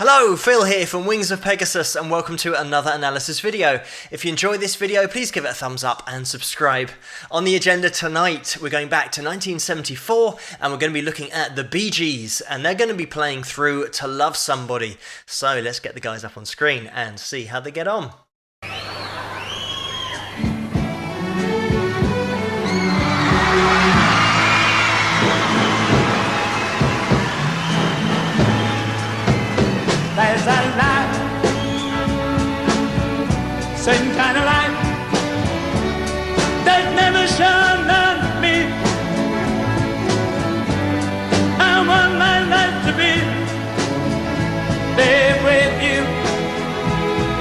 Hello, Phil here from Wings of Pegasus and welcome to another analysis video. If you enjoyed this video, please give it a thumbs up and subscribe. On the agenda tonight, we're going back to 1974 and we're going to be looking at the Bee Gees and they're going to be playing through To Love Somebody. So let's get the guys up on screen and see how they get on. There's a light, certain kind of light that never shone on me. I want my life to be there with you,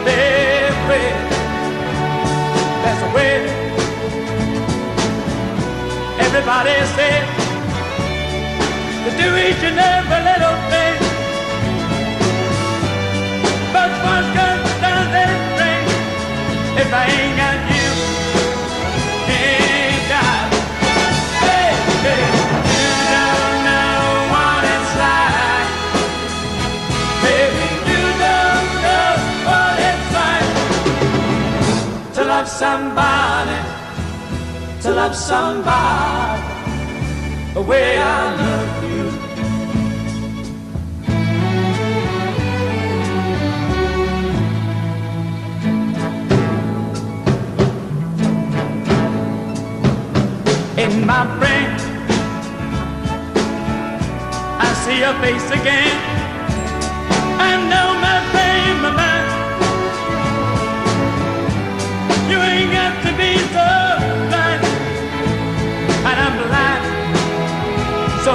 there with. That's the way everybody said to do each and every little thing. But what's good does it bring if I ain't got you? Ain't got, baby, you don't know what it's like. Baby, you don't know what it's like to love somebody, the way I love you. In my brain, I see your face again. I know my frame of mind. You ain't got to be so blind, and I'm blind, so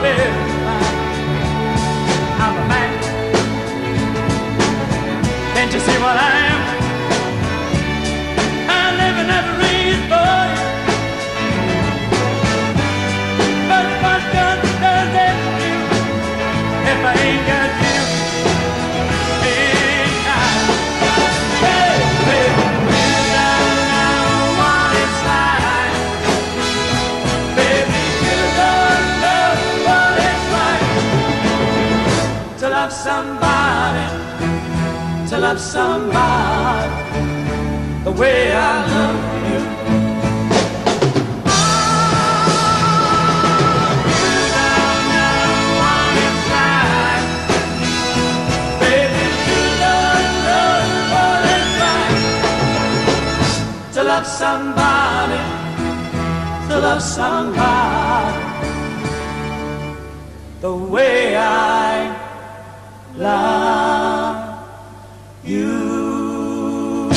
very blind. I'm a man. Can't you see what I am? I live and never read for you. If I ain't got you, ain't got, baby, you don't know what it's like. Baby, you don't know what it's like to love somebody, the way I love you. To love somebody, the way I love you.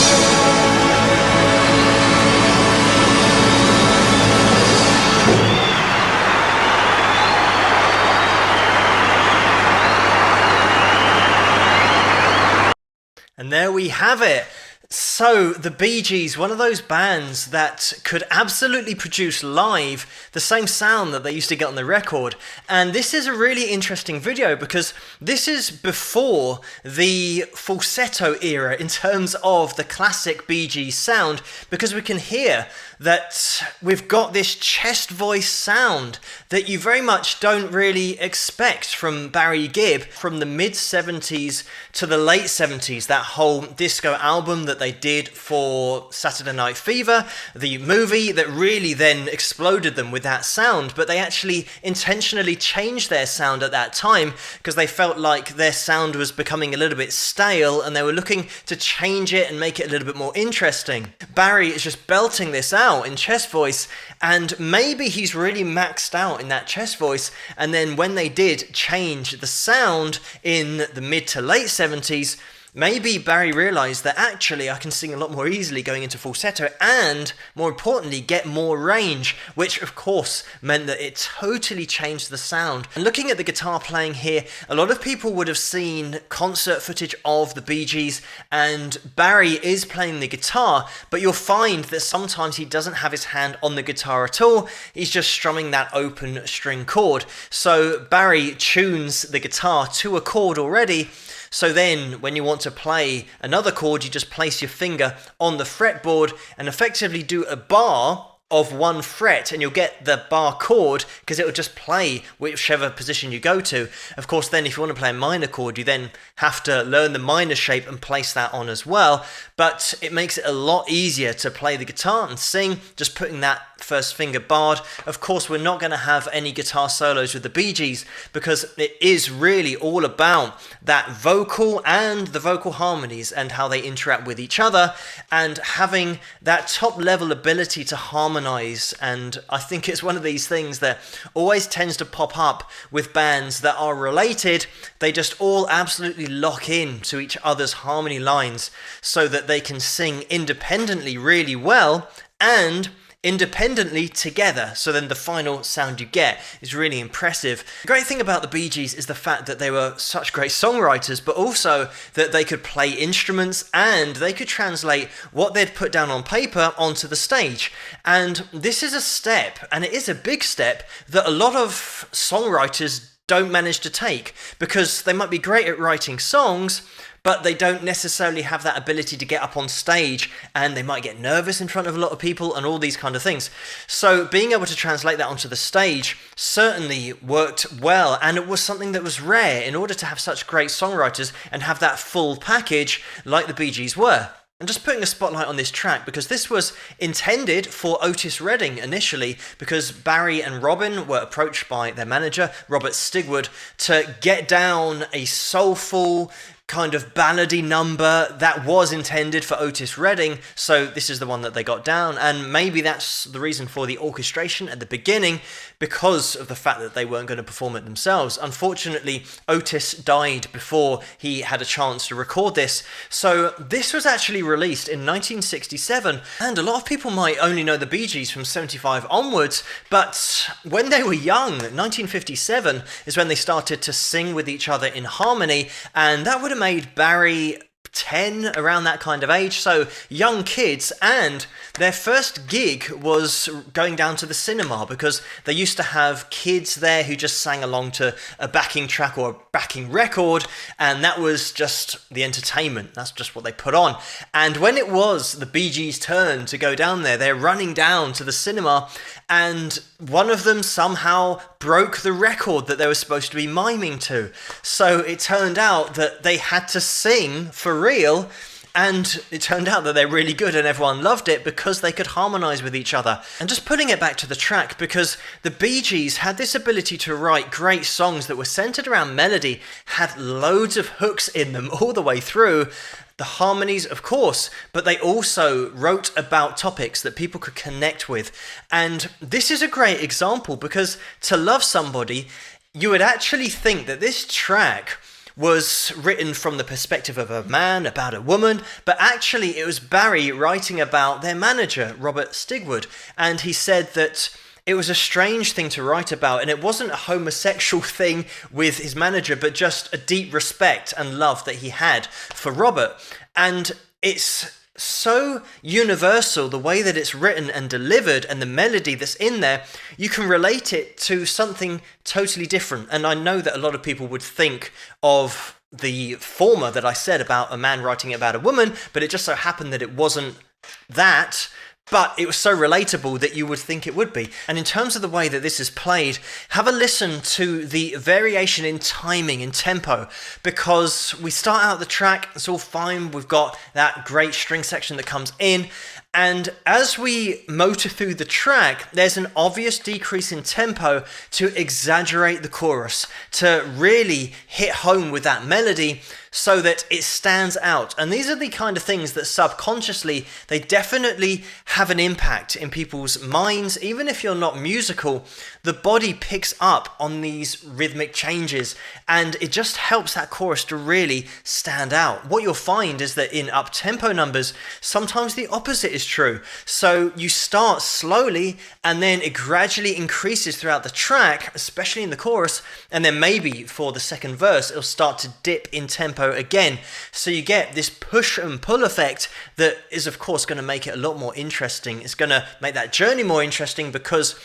And there we have it. So, the Bee Gees, one of those bands that could absolutely produce live the same sound that they used to get on the record. And this is a really interesting video because this is before the falsetto era in terms of the classic Bee Gees sound, because we can hear that we've got this chest voice sound that you very much don't really expect from Barry Gibb from the mid-70s to the late 70s, that whole disco album that they did for Saturday Night Fever, the movie that really then exploded them with that sound. But they actually intentionally changed their sound at that time because they felt like their sound was becoming a little bit stale and they were looking to change it and make it a little bit more interesting. Barry is just belting this out in chest voice, and maybe he's really maxed out in that chest voice, and then when they did change the sound in the mid to late 70s, maybe Barry realised that actually I can sing a lot more easily going into falsetto and, more importantly, get more range, which of course meant that it totally changed the sound. And looking at the guitar playing here, a lot of people would have seen concert footage of the Bee Gees and Barry is playing the guitar, but you'll find that sometimes he doesn't have his hand on the guitar at all, he's just strumming that open string chord. So Barry tunes the guitar to a chord already, So then when you want to play another chord, you just place your finger on the fretboard and effectively do a bar of one fret, and you'll get the bar chord because it will just play whichever position you go to. Of course, then if you want to play a minor chord, you then have to learn the minor shape and place that on as well. But it makes it a lot easier to play the guitar and sing, just putting that first finger barred. Of course, we're not going to have any guitar solos with the Bee Gees because it is really all about that vocal and the vocal harmonies and how they interact with each other, and having that top level ability to harmonize. And I think it's one of these things that always tends to pop up with bands that are related. They just all absolutely lock in to each other's harmony lines so that they can sing independently really well and independently together, so then the final sound you get is really impressive. The great thing about the Bee Gees is the fact that they were such great songwriters, but also that they could play instruments and they could translate what they'd put down on paper onto the stage. And this is a step, and it is a big step, that a lot of songwriters don't manage to take, because they might be great at writing songs, but they don't necessarily have that ability to get up on stage, and they might get nervous in front of a lot of people and all these kind of things. So being able to translate that onto the stage certainly worked well, and it was something that was rare in order to have such great songwriters and have that full package like the Bee Gees were. And just putting a spotlight on this track, because this was intended for Otis Redding initially, because Barry and Robin were approached by their manager, Robert Stigwood, to get down a soulful kind of ballady number that was intended for Otis Redding. So this is the one that they got down, and maybe that's the reason for the orchestration at the beginning, because of the fact that they weren't going to perform it themselves. Unfortunately, Otis died before he had a chance to record this, so this was actually released in 1967, and a lot of people might only know the Bee Gees from 75 onwards, but when they were young, 1957 is when they started to sing with each other in harmony, and that would have made Barry 10, around that kind of age, so young kids. And their first gig was going down to the cinema, because they used to have kids there who just sang along to a backing track or a backing record, and that was just the entertainment. That's just what they put on. And when it was the Bee Gees' turn to go down there, they're running down to the cinema, and one of them somehow broke the record that they were supposed to be miming to. So it turned out that they had to sing for real, and it turned out that they're really good and everyone loved it because they could harmonize with each other. And just putting it back to the track, because the Bee Gees had this ability to write great songs that were centered around melody, had loads of hooks in them all the way through. The harmonies, of course, but they also wrote about topics that people could connect with. And this is a great example, because To Love Somebody, you would actually think that this track was written from the perspective of a man about a woman, but actually it was Barry writing about their manager, Robert Stigwood, and he said that it was a strange thing to write about, and it wasn't a homosexual thing with his manager, but just a deep respect and love that he had for Robert. And it's so universal, the way that it's written and delivered, and the melody that's in there, you can relate it to something totally different. And I know that a lot of people would think of the former that I said about a man writing about a woman, but it just so happened that it wasn't that. But it was so relatable that you would think it would be. And in terms of the way that this is played, have a listen to the variation in timing, in tempo, because we start out the track, it's all fine, we've got that great string section that comes in, and as we motor through the track, there's an obvious decrease in tempo to exaggerate the chorus, to really hit home with that melody so that it stands out. And these are the kind of things that subconsciously, they definitely have an impact in people's minds. Even if you're not musical, the body picks up on these rhythmic changes, and it just helps that chorus to really stand out. What you'll find is that in up-tempo numbers, sometimes the opposite is true. So you start slowly, and then it gradually increases throughout the track, especially in the chorus, and then maybe for the second verse, it'll start to dip in tempo again. So you get this push and pull effect that is, of course, going to make it a lot more interesting. It's going to make that journey more interesting, because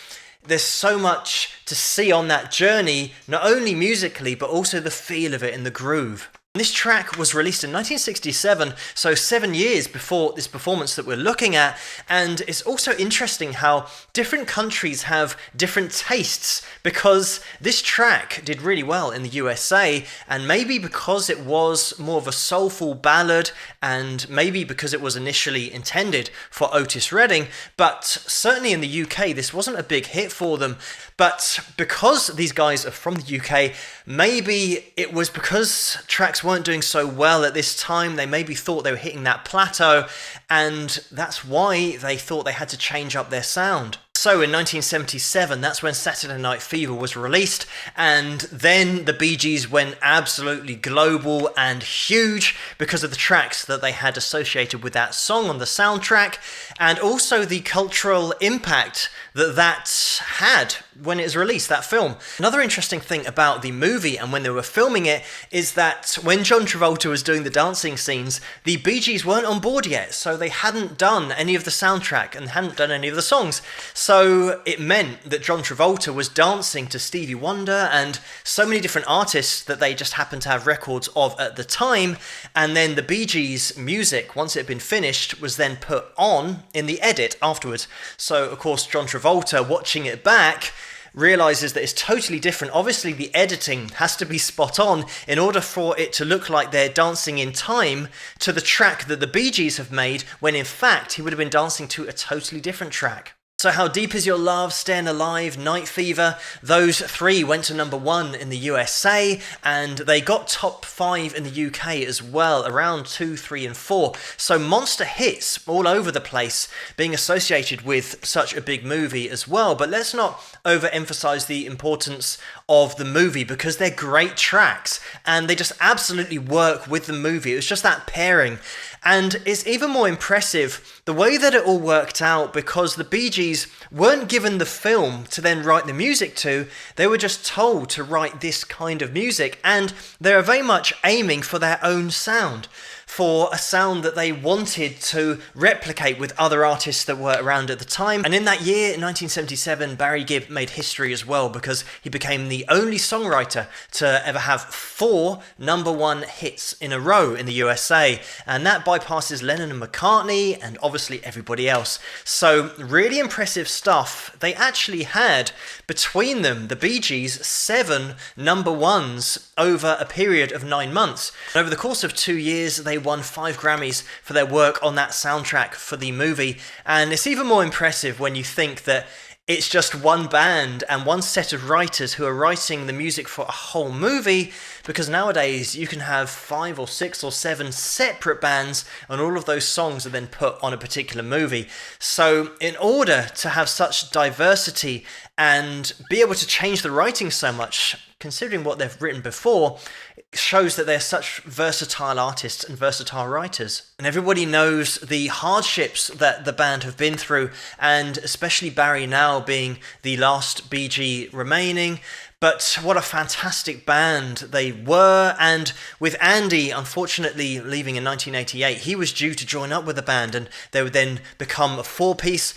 there's so much to see on that journey, not only musically, but also the feel of it and the groove. This track was released in 1967, so 7 years before this performance that we're looking at, and it's also interesting how different countries have different tastes, because this track did really well in the USA, and maybe because it was more of a soulful ballad, and maybe because it was initially intended for Otis Redding, but certainly in the UK this wasn't a big hit for them. But because these guys are from the UK, maybe it was because tracks weren't doing so well at this time. They maybe thought they were hitting that plateau, and that's why they thought they had to change up their sound. So in 1977, that's when Saturday Night Fever was released, and then the Bee Gees went absolutely global and huge because of the tracks that they had associated with that song on the soundtrack, and also the cultural impact that had when it was released, that film. Another interesting thing about the movie and when they were filming it is that when John Travolta was doing the dancing scenes, the Bee Gees weren't on board yet, so they hadn't done any of the soundtrack and hadn't done any of the songs. So it meant that John Travolta was dancing to Stevie Wonder and so many different artists that they just happened to have records of at the time, and then the Bee Gees music, once it had been finished, was then put on in the edit afterwards. So of course John Travolta, watching it back, realizes that it's totally different. Obviously the editing has to be spot on in order for it to look like they're dancing in time to the track that the Bee Gees have made, when in fact he would have been dancing to a totally different track. So How Deep Is Your Love, Stayin' Alive, Night Fever, those three went to #1 in the USA, and they got top 5 in the UK as well, around 2, 3 and 4. So monster hits all over the place, being associated with such a big movie as well. But let's not overemphasize the importance of the movie, because they're great tracks and they just absolutely work with the movie. It was just that pairing. And it's even more impressive the way that it all worked out, because the Bee Gees weren't given the film to then write the music to. They were just told to write this kind of music, and they're very much aiming for their own sound, for a sound that they wanted to replicate with other artists that were around at the time. And in that year, in 1977, Barry Gibb made history as well, because he became the only songwriter to ever have 4 #1 hits in a row in the USA, and that bypasses Lennon and McCartney and obviously everybody else. So really impressive stuff. They actually had, between them, the Bee Gees, 7 #1s over a period of 9 months. And over the course of 2 years, they won 5 Grammys for their work on that soundtrack for the movie. And it's even more impressive when you think that it's just one band and one set of writers who are writing the music for a whole movie, because nowadays you can have 5 or 6 or 7 separate bands and all of those songs are then put on a particular movie. So in order to have such diversity and be able to change the writing so much, considering what they've written before, it shows that they're such versatile artists and versatile writers. And everybody knows the hardships that the band have been through, and especially Barry now being the last Bee Gee remaining. But what a fantastic band they were, and with Andy unfortunately leaving in 1988, he was due to join up with the band and they would then become a 4-piece.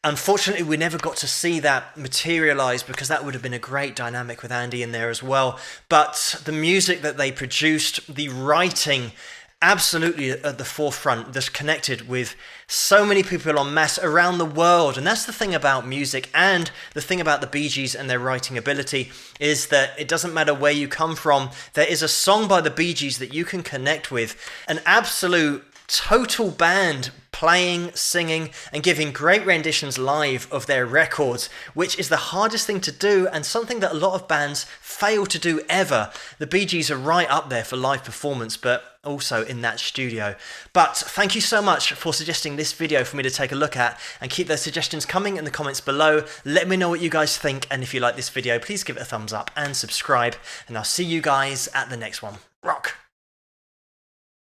Unfortunately, we never got to see that materialize, because that would have been a great dynamic with Andy in there as well. But the music that they produced, the writing, absolutely at the forefront, that's connected with so many people en masse around the world. And that's the thing about music, and the thing about the Bee Gees and their writing ability, is that it doesn't matter where you come from, there is a song by the Bee Gees that you can connect with. An absolute total band playing, singing, and giving great renditions live of their records, which is the hardest thing to do and something that a lot of bands fail to do ever. The Bee Gees are right up there for live performance, but also in that studio. But thank you so much for suggesting this video for me to take a look at, and keep those suggestions coming in the comments below. Let me know what you guys think, and if you like this video, please give it a thumbs up and subscribe, and I'll see you guys at the next one.